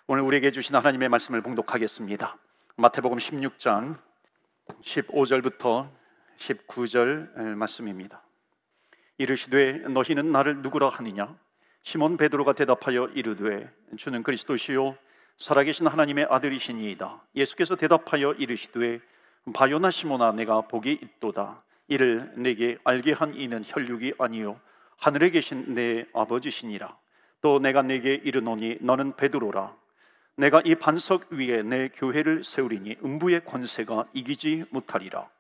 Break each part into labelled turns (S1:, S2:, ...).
S1: 오늘 우리에게 주신 하나님의 말씀을 봉독하겠습니다. 마태복음 16장 15절부터 19절 말씀입니다. 이르시되 너희는 나를 누구라 하느냐? 시몬 베드로가 대답하여 이르되 주는 그리스도시요 살아계신 하나님의 아들이시니이다. 예수께서 대답하여 이르시되 바요나 시몬아, 내가 복이 있도다. 이를 내게 알게 한 이는 혈육이 아니요 하늘에 계신 내 아버지시니라. 또 내가 내게 이르노니 너는 베드로라. 내가 이 반석 위에 내 교회를 세우리니 음부의 권세가 이기지 못하리라.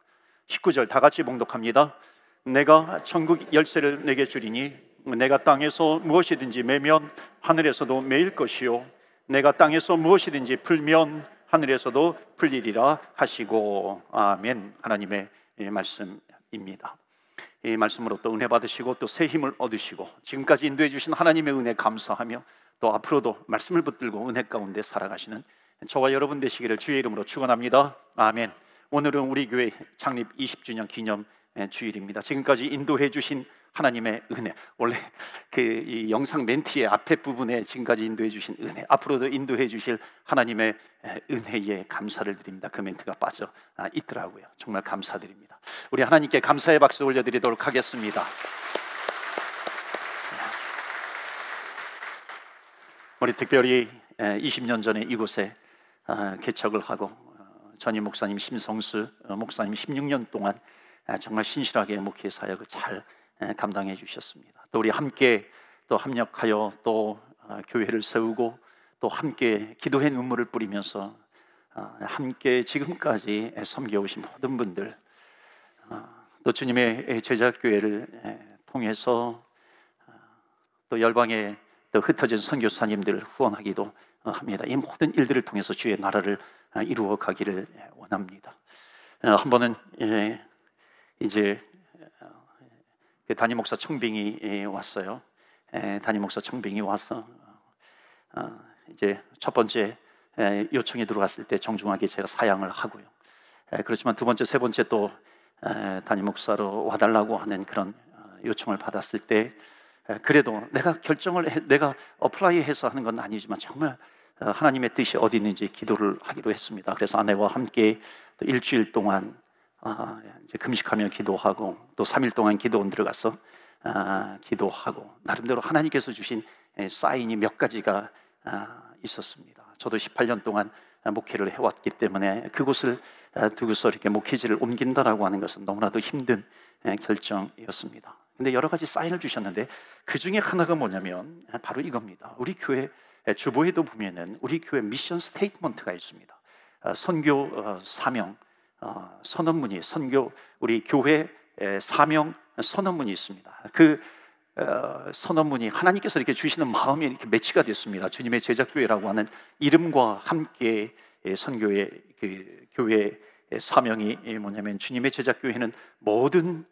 S1: 19절 다 같이 봉독합니다. 내가 천국 열쇠를 내게 주리니 내가 땅에서 무엇이든지 매면 하늘에서도 매일 것이요 내가 땅에서 무엇이든지 풀면 하늘에서도 풀리리라 하시고. 아멘. 하나님의 말씀입니다. 이 말씀으로 또 은혜 받으시고 또 새 힘을 얻으시고 지금까지 인도해 주신 하나님의 은혜 감사하며 또 앞으로도 말씀을 붙들고 은혜 가운데 살아가시는 저와 여러분 되시기를 주의 이름으로 축원합니다. 아멘. 오늘은 우리 교회 창립 20주년 기념 주일입니다. 지금까지 인도해 주신 하나님의 은혜, 원래 이 영상 멘트의 앞에 부분에 지금까지 인도해 주신 은혜, 앞으로도 인도해 주실 하나님의 은혜에 감사를 드립니다. 그 멘트가 빠져 있더라고요. 정말 감사드립니다. 우리 하나님께 감사의 박수 올려드리도록 하겠습니다. 우리 특별히 20년 전에 이곳에 개척을 하고 전임 목사님 심성수 목사님 16년 동안 정말 신실하게 목회 사역을 잘 감당해 주셨습니다. 또 우리 함께 또 합력하여 또 교회를 세우고 또 함께 기도의 눈물을 뿌리면서 함께 지금까지 섬겨오신 모든 분들, 또 주님의 제자교회를 통해서 또 열방의 또 흩어진 선교사님들 후원하기도 합니다. 이 모든 일들을 통해서 주의 나라를 이루어 가기를 원합니다. 한 번은 이제 담임 목사 청빙이 왔어요. 담임 목사 청빙이 와서 이제 첫 번째 요청이 들어갔을 때 정중하게 제가 사양을 하고요. 그렇지만 두 번째, 세 번째 또 담임 목사로 와달라고 하는 그런 요청을 받았을 때 그래도 내가 어플라이해서 하는 건 아니지만 정말 하나님의 뜻이 어디 있는지 기도를 하기로 했습니다. 그래서 아내와 함께 또 일주일 동안 이제 금식하며 기도하고 또 3일 동안 기도원 들어가서 기도하고 나름대로 하나님께서 주신 사인이 몇 가지가 있었습니다. 저도 18년 동안 목회를 해왔기 때문에 그곳을 두고서 이렇게 목회지를 옮긴다라고 하는 것은 너무나도 힘든 결정이었습니다. 근데 여러 가지 사인을 주셨는데 그 중에 하나가 뭐냐면 바로 이겁니다. 우리 교회 주보에도 보면은 우리 교회 미션 스테이트먼트가 있습니다. 선교 사명 선언문이, 선교 우리 교회 사명 선언문이 있습니다. 그 선언문이 하나님께서 이렇게 주시는 마음이 이렇게 매치가 됐습니다. 주님의 제자교회라고 하는 이름과 함께 선교의 그 교회의 사명이 뭐냐면 주님의 제자교회는 모든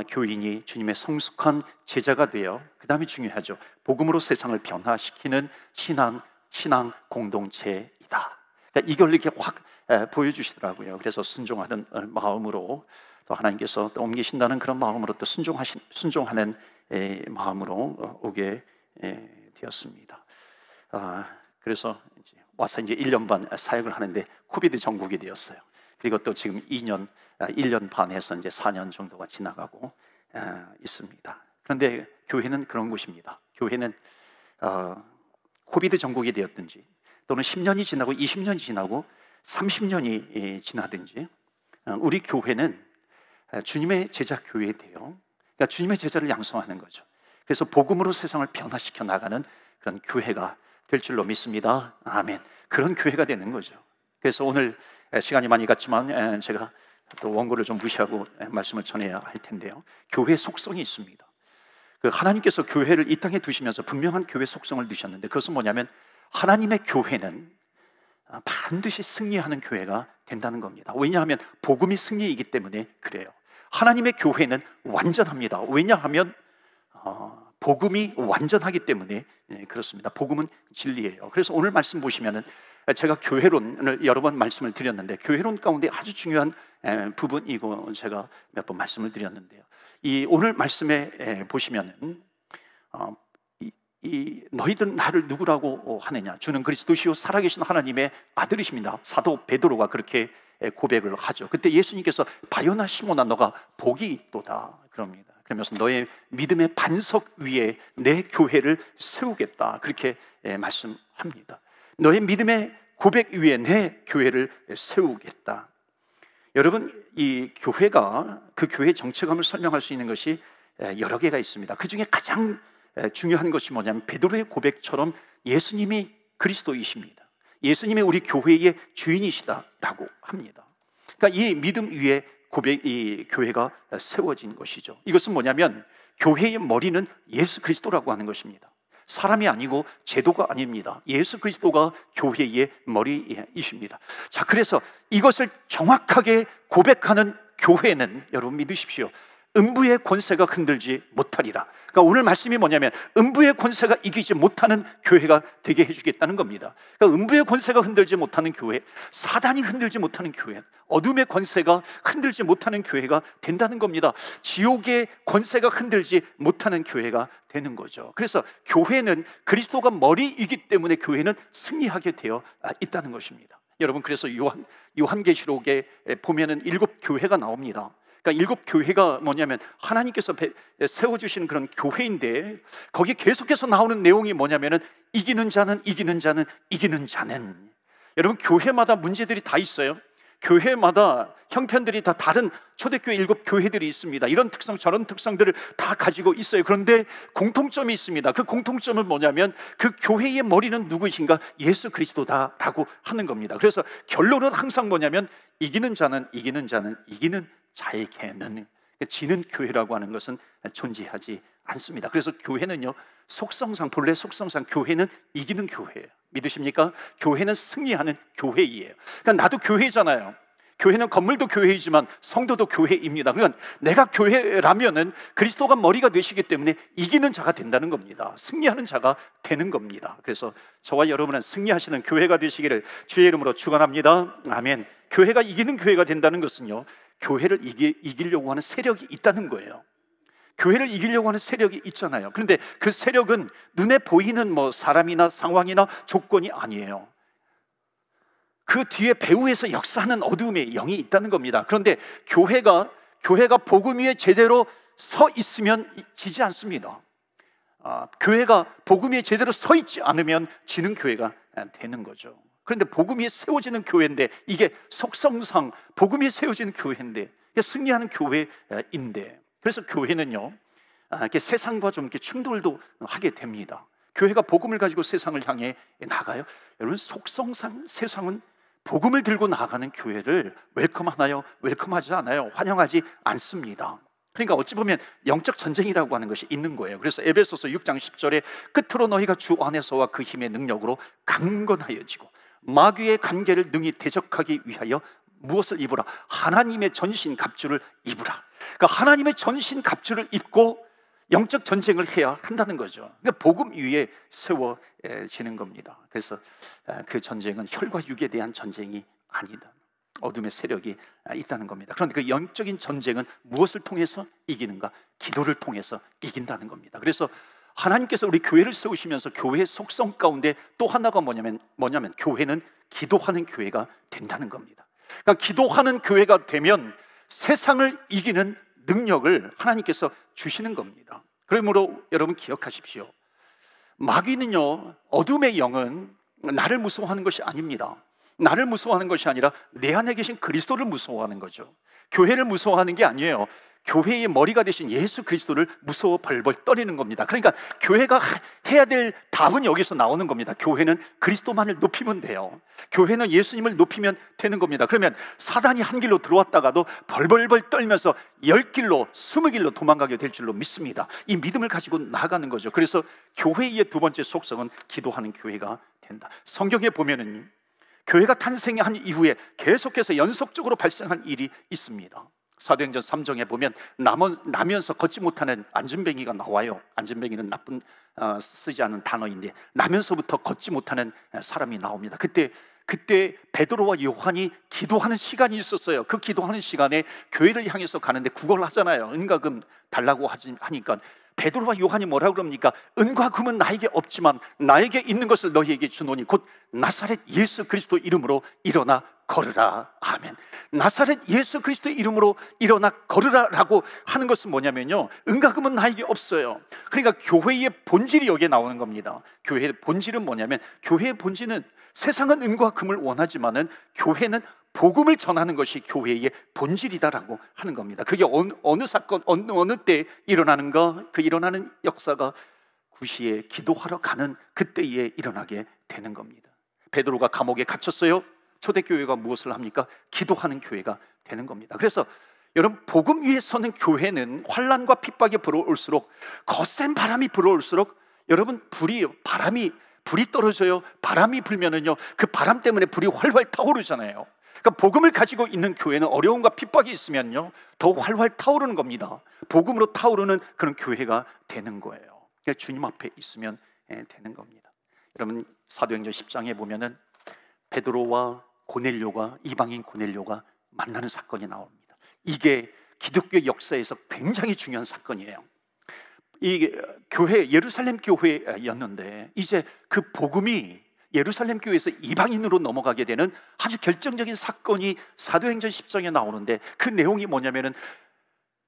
S1: 교인이 주님의 성숙한 제자가 되어, 그 다음에 중요하죠, 복음으로 세상을 변화시키는 신앙 공동체이다. 그러니까 이걸 이렇게 확 보여주시더라고요. 그래서 순종하는 마음으로 또 하나님께서 또 옮기신다는 그런 마음으로 또 순종하는 마음으로 오게 되었습니다. 그래서 와서 이제 1년 반 사역을 하는데 코비드 전국이 되었어요. 그리고 또 지금 1년 반 해서 이제 4년 정도가 지나가고 있습니다. 그런데 교회는 그런 곳입니다. 교회는 코비드 전국이 되었든지 또는 10년이 지나고 20년이 지나고 30년이 지나든지 우리 교회는 주님의 제자 교회돼요. 그러니까 주님의 제자를 양성하는 거죠. 그래서 복음으로 세상을 변화시켜 나가는 그런 교회가 될 줄로 믿습니다. 아멘. 그런 교회가 되는 거죠. 그래서 오늘 시간이 많이 갔지만 제가 또 원고를 좀 무시하고 말씀을 전해야 할 텐데요. 교회의 속성이 있습니다. 하나님께서 교회를 이 땅에 두시면서 분명한 교회 속성을 두셨는데 그것은 뭐냐면 하나님의 교회는 반드시 승리하는 교회가 된다는 겁니다. 왜냐하면 복음이 승리이기 때문에 그래요. 하나님의 교회는 완전합니다. 왜냐하면 복음이 완전하기 때문에 그렇습니다. 복음은 진리예요. 그래서 오늘 말씀 보시면은 제가 교회론을 여러 번 말씀을 드렸는데 교회론 가운데 아주 중요한 부분이고 제가 몇 번 말씀을 드렸는데요. 이 오늘 말씀에 보시면은 너희들 나를 누구라고 하느냐? 주는 그리스도시요 살아계신 하나님의 아들이십니다. 사도 베드로가 그렇게 고백을 하죠. 그때 예수님께서 바요나 시몬아 너가 복이 있도다 그럽니다. 그러면서 너의 믿음의 반석 위에 내 교회를 세우겠다 그렇게 말씀합니다. 너의 믿음의 고백 위에 내 교회를 세우겠다. 여러분, 이 교회가 그 교회의 정체감을 설명할 수 있는 것이 여러 개가 있습니다. 그 중에 가장 중요한 것이 뭐냐면 베드로의 고백처럼 예수님이 그리스도이십니다. 예수님이 우리 교회의 주인이시다라고 합니다. 그러니까 이 믿음 위에 이 교회가 세워진 것이죠. 이것은 뭐냐면 교회의 머리는 예수 그리스도라고 하는 것입니다. 사람이 아니고 제도가 아닙니다. 예수 그리스도가 교회의 머리이십니다. 자, 그래서 이것을 정확하게 고백하는 교회는 여러분 믿으십시오. 음부의 권세가 흔들지 못하리라. 그러니까 오늘 말씀이 뭐냐면 음부의 권세가 이기지 못하는 교회가 되게 해주겠다는 겁니다. 그러니까 음부의 권세가 흔들지 못하는 교회, 사단이 흔들지 못하는 교회, 어둠의 권세가 흔들지 못하는 교회가 된다는 겁니다. 지옥의 권세가 흔들지 못하는 교회가 되는 거죠. 그래서 교회는 그리스도가 머리이기 때문에 교회는 승리하게 되어 있다는 것입니다. 여러분, 그래서 요한계시록에 보면은 7교회가 나옵니다. 그러니까 7교회가 뭐냐면 하나님께서 세워주시는 그런 교회인데 거기 계속해서 나오는 내용이 뭐냐면은 이기는 자는 이기는 자는 이기는 자는. 여러분, 교회마다 문제들이 다 있어요. 교회마다 형편들이 다 다른 초대교회 7교회들이 있습니다. 이런 특성 저런 특성들을 다 가지고 있어요. 그런데 공통점이 있습니다. 그 공통점은 뭐냐면 그 교회의 머리는 누구이신가? 예수 그리스도다라고 하는 겁니다. 그래서 결론은 항상 뭐냐면 이기는 자는 이기는 자는 이기는 자에게는, 지는 교회라고 하는 것은 존재하지 않습니다. 그래서 교회는요, 속성상, 본래 속성상 교회는 이기는 교회예요. 믿으십니까? 교회는 승리하는 교회이에요. 그러니까 나도 교회잖아요. 교회는 건물도 교회이지만 성도도 교회입니다. 그러니까 내가 교회라면은 그리스도가 머리가 되시기 때문에 이기는 자가 된다는 겁니다. 승리하는 자가 되는 겁니다. 그래서 저와 여러분은 승리하시는 교회가 되시기를 주의 이름으로 축원합니다. 아멘. 교회가 이기는 교회가 된다는 것은요, 교회를 이기려고 하는 세력이 있다는 거예요. 교회를 이기려고 하는 세력이 있잖아요. 그런데 그 세력은 눈에 보이는 사람이나 상황이나 조건이 아니에요. 그 뒤에 배후에서 역사하는 어둠의 영이 있다는 겁니다. 그런데 교회가 복음 위에 제대로 서 있으면 지지 않습니다. 교회가 복음 위에 제대로 서 있지 않으면 지는 교회가 되는 거죠. 그런데 복음 위에 세워지는 교회인데, 이게 속성상 복음 위에 세워지는 교회인데, 이게 승리하는 교회인데, 그래서 교회는요, 이렇게 세상과 좀 이렇게 충돌도 하게 됩니다. 교회가 복음을 가지고 세상을 향해 나가요. 여러분, 속성상 세상은 복음을 들고 나가는 교회를 웰컴하나요? 웰컴하지 않아요? 환영하지 않습니다. 그러니까 어찌 보면 영적 전쟁이라고 하는 것이 있는 거예요. 그래서 에베소서 6장 10절에 끝으로 너희가 주 안에서와 그 힘의 능력으로 강건하여지고 마귀의 관계를 능히 대적하기 위하여 무엇을 입으라? 하나님의 전신 갑주를 입으라. 그러니까 하나님의 전신 갑주를 입고 영적 전쟁을 해야 한다는 거죠. 그러니까 복음 위에 세워지는 겁니다. 그래서 그 전쟁은 혈과 육에 대한 전쟁이 아니다. 어둠의 세력이 있다는 겁니다. 그런데 그 영적인 전쟁은 무엇을 통해서 이기는가? 기도를 통해서 이긴다는 겁니다. 그래서 하나님께서 우리 교회를 세우시면서 교회의 속성 가운데 또 하나가 뭐냐면 교회는 기도하는 교회가 된다는 겁니다. 그러니까 기도하는 교회가 되면 세상을 이기는 능력을 하나님께서 주시는 겁니다. 그러므로 여러분 기억하십시오. 마귀는요, 어둠의 영은 나를 무서워하는 것이 아닙니다. 나를 무서워하는 것이 아니라 내 안에 계신 그리스도를 무서워하는 거죠. 교회를 무서워하는 게 아니에요. 교회의 머리가 되신 예수 그리스도를 무서워 벌벌 떨리는 겁니다. 그러니까 교회가 해야 될 답은 여기서 나오는 겁니다. 교회는 그리스도만을 높이면 돼요. 교회는 예수님을 높이면 되는 겁니다. 그러면 사단이 한 길로 들어왔다가도 벌벌벌 떨면서 10길로 20길로 도망가게 될 줄로 믿습니다. 이 믿음을 가지고 나아가는 거죠. 그래서 교회의 두 번째 속성은 기도하는 교회가 된다. 성경에 보면은 교회가 탄생한 이후에 계속해서 연속적으로 발생한 일이 있습니다. 사도행전 3장에 보면 나면서 걷지 못하는 안진뱅이가 나와요. 안진뱅이는 나쁜 쓰지 않은 단어인데 나면서부터 걷지 못하는 사람이 나옵니다. 그때 베드로와 요한이 기도하는 시간이 있었어요. 그 기도하는 시간에 교회를 향해서 가는데 구걸하잖아요. 은가금 달라고 하니까 베드로와 요한이 뭐라고 그럽니까? 은과 금은 나에게 없지만 나에게 있는 것을 너희에게 주노니 곧 나사렛 예수 그리스도 이름으로 일어나 걸으라. 아멘. 나사렛 예수 그리스도 이름으로 일어나 걸으라라고 하는 것은 뭐냐면요, 은과 금은 나에게 없어요. 그러니까 교회의 본질이 여기에 나오는 겁니다. 교회의 본질은 뭐냐면, 교회의 본질은 세상은 은과 금을 원하지만은 교회는 복음을 전하는 것이 교회의 본질이다라고 하는 겁니다. 그게 어느 사건, 어느 때 일어나는가? 그 일어나는 역사가 구시에 기도하러 가는 그때에 일어나게 되는 겁니다. 베드로가 감옥에 갇혔어요. 초대교회가 무엇을 합니까? 기도하는 교회가 되는 겁니다. 그래서 여러분, 복음 위에 서는 교회는 환난과 핍박이 불어올수록, 거센 바람이 불어올수록, 여러분, 불이 떨어져요. 바람이 불면은요, 그 바람 때문에 불이 활활 타오르잖아요. 그러니까 복음을 가지고 있는 교회는 어려움과 핍박이 있으면요, 더 활활 타오르는 겁니다. 복음으로 타오르는 그런 교회가 되는 거예요. 그러니까 주님 앞에 있으면 되는 겁니다. 여러분, 사도행전 10장에 보면은 베드로와 고넬료가, 이방인 고넬료가 만나는 사건이 나옵니다. 이게 기독교 역사에서 굉장히 중요한 사건이에요. 이 교회, 예루살렘 교회였는데 이제 그 복음이 예루살렘 교회에서 이방인으로 넘어가게 되는 아주 결정적인 사건이 사도행전 10장에 나오는데, 그 내용이 뭐냐면은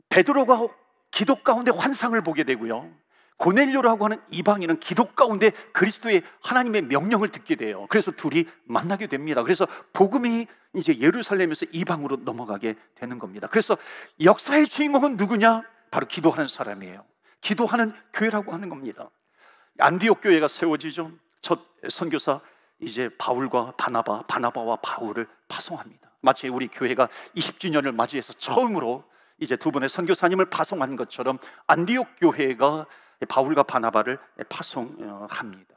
S1: 베드로가 기도 가운데 환상을 보게 되고요, 고넬료라고 하는 이방인은 기도 가운데 그리스도의 하나님의 명령을 듣게 돼요. 그래서 둘이 만나게 됩니다. 그래서 복음이 이제 예루살렘에서 이방으로 넘어가게 되는 겁니다. 그래서 역사의 주인공은 누구냐? 바로 기도하는 사람이에요. 기도하는 교회라고 하는 겁니다. 안디옥 교회가 세워지죠. 첫 선교사 이제 바울과 바나바와 바울을 파송합니다. 마치 우리 교회가 20주년을 맞이해서 처음으로 이제 두 분의 선교사님을 파송한 것처럼 안디옥 교회가 바울과 바나바를 파송합니다.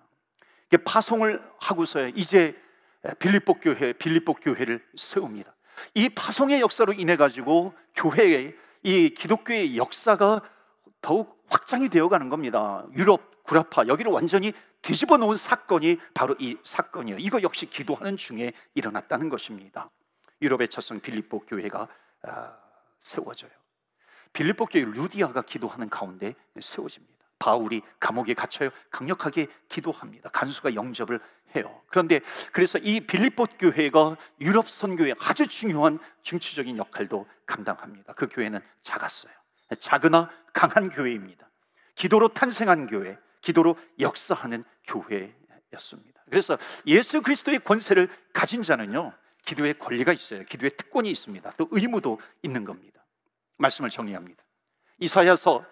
S1: 파송을 하고서 이제 빌립보 교회를 세웁니다. 이 파송의 역사로 인해 가지고 교회의, 이 기독교의 역사가 더욱 확장이 되어가는 겁니다. 유럽, 구라파, 여기를 완전히 뒤집어 놓은 사건이 바로 이 사건이에요. 이거 역시 기도하는 중에 일어났다는 것입니다. 유럽의 첫성 빌립보 교회가 세워져요. 빌립보 교회 루디아가 기도하는 가운데 세워집니다. 바울이 감옥에 갇혀요. 강력하게 기도합니다. 간수가 영접을 해요. 그런데 그래서 이 빌립보 교회가 유럽 선교에 아주 중요한 중추적인 역할도 감당합니다. 그 교회는 작았어요. 작으나 강한 교회입니다. 기도로 탄생한 교회, 기도로 역사하는 교회였습니다. 그래서 예수 그리스도의 권세를 가진 자는요, 기도의 권리가 있어요. 기도의 특권이 있습니다. 또 의무도 있는 겁니다. 말씀을 정리합니다. 이사야서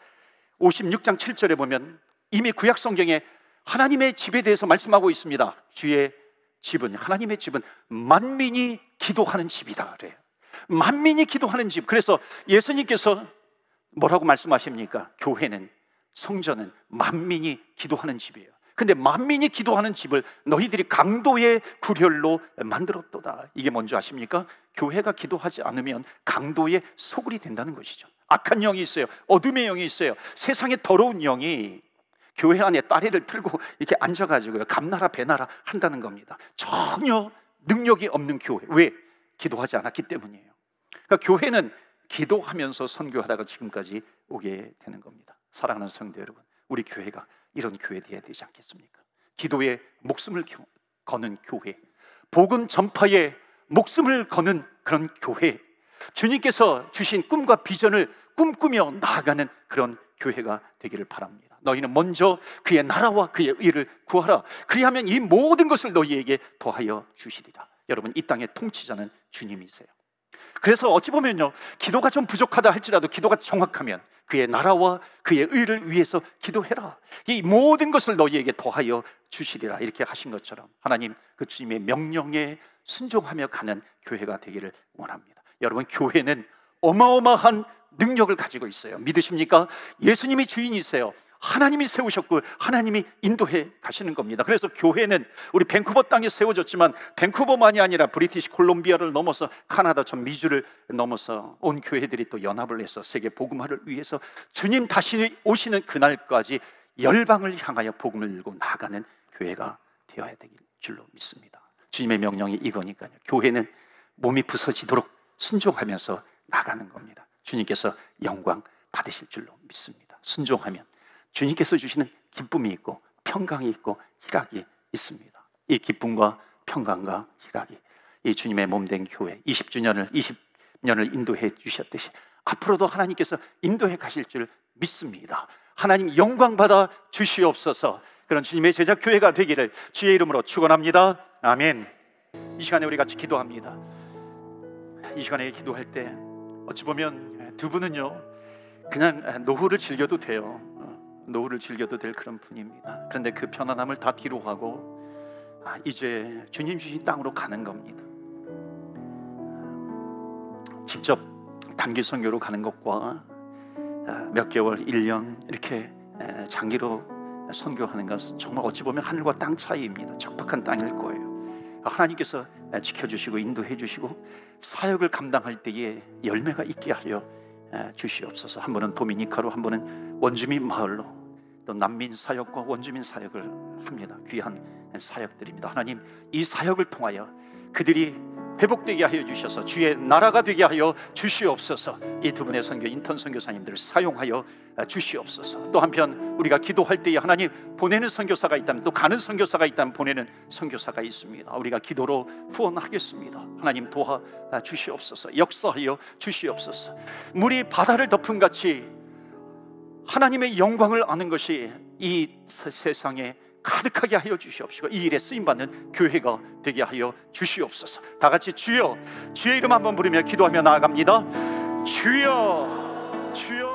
S1: 56장 7절에 보면 이미 구약 성경에 하나님의 집에 대해서 말씀하고 있습니다. 주의 집은, 하나님의 집은 만민이 기도하는 집이다 그래요. 만민이 기도하는 집. 그래서 예수님께서 뭐라고 말씀하십니까? 교회는, 성전은 만민이 기도하는 집이에요. 근데 만민이 기도하는 집을 너희들이 강도의 구렬로 만들었도다. 이게 뭔지 아십니까? 교회가 기도하지 않으면 강도의 소굴이 된다는 것이죠. 악한 영이 있어요. 어둠의 영이 있어요. 세상의 더러운 영이 교회 안에 따레를 틀고 이렇게 앉아가지고요, 감나라 배나라 한다는 겁니다. 전혀 능력이 없는 교회. 왜? 기도하지 않았기 때문이에요. 그러니까 교회는 기도하면서 선교하다가 지금까지 오게 되는 겁니다. 사랑하는 성도 여러분, 우리 교회가 이런 교회 되어야 되지 않겠습니까? 기도에 목숨을 거는 교회, 복음 전파에 목숨을 거는 그런 교회, 주님께서 주신 꿈과 비전을 꿈꾸며 나아가는 그런 교회가 되기를 바랍니다. 너희는 먼저 그의 나라와 그의 의를 구하라. 그리하면 이 모든 것을 너희에게 더하여 주시리라. 여러분, 이 땅의 통치자는 주님이세요. 그래서 어찌 보면요, 기도가 좀 부족하다 할지라도 기도가 정확하면 그의 나라와 그의 의를 위해서 기도해라. 이 모든 것을 너희에게 더하여 주시리라. 이렇게 하신 것처럼 하나님 그 주님의 명령에 순종하며 가는 교회가 되기를 원합니다. 여러분, 교회는 어마어마한 능력을 가지고 있어요. 믿으십니까? 예수님이 주인이세요. 하나님이 세우셨고 하나님이 인도해 가시는 겁니다. 그래서 교회는 우리 밴쿠버 땅에 세워졌지만 밴쿠버만이 아니라 브리티시 콜롬비아를 넘어서 카나다 전 미주를 넘어서 온 교회들이 또 연합을 해서 세계 복음화를 위해서 주님 다시 오시는 그날까지 열방을 향하여 복음을 들고 나가는 교회가 되어야 되길 줄로 믿습니다. 주님의 명령이 이거니까요. 교회는 몸이 부서지도록 순종하면서 나가는 겁니다. 주님께서 영광 받으실 줄로 믿습니다. 순종하면 주님께서 주시는 기쁨이 있고 평강이 있고 희락이 있습니다. 이 기쁨과 평강과 희락이 이 주님의 몸된 교회 20년을 인도해 주셨듯이 앞으로도 하나님께서 인도해 가실 줄 믿습니다. 하나님 영광 받아 주시옵소서. 그런 주님의 제자 교회가 되기를 주의 이름으로 축원합니다. 아멘. 이 시간에 우리 같이 기도합니다. 이 시간에 기도할 때 어찌 보면 두 분은요 그냥 노후를 즐겨도 돼요. 노후를 즐겨도 될 그런 분입니다. 그런데 그 편안함을 다 뒤로 하고 이제 주님 주신 땅으로 가는 겁니다. 직접 단기 선교로 가는 것과 몇 개월, 1년 이렇게 장기로 선교하는 것은 정말 어찌 보면 하늘과 땅 차이입니다. 척박한 땅일 거예요. 하나님께서 지켜주시고 인도해 주시고 사역을 감당할 때에 열매가 있게 하려 주시옵소서. 한 번은 도미니카로, 한 번은 원주민 마을로, 또 난민 사역과 원주민 사역을 합니다. 귀한 사역들입니다. 하나님, 이 사역을 통하여 그들이 회복되게 하여 주셔서 주의 나라가 되게 하여 주시옵소서. 이 두 분의 선교 인턴 선교사님들을 사용하여 주시옵소서. 또 한편 우리가 기도할 때에 하나님, 보내는 선교사가 있다면, 또 가는 선교사가 있다면 보내는 선교사가 있습니다. 우리가 기도로 후원하겠습니다. 하나님 도와 주시옵소서. 역사하여 주시옵소서. 물이 바다를 덮은 같이 하나님의 영광을 아는 것이 이 세상에 가득하게 하여 주시옵시고 이 일에 쓰임받는 교회가 되게 하여 주시옵소서. 다 같이 주여, 주의 이름 한번 부르며 기도하며 나아갑니다. 주여, 주여.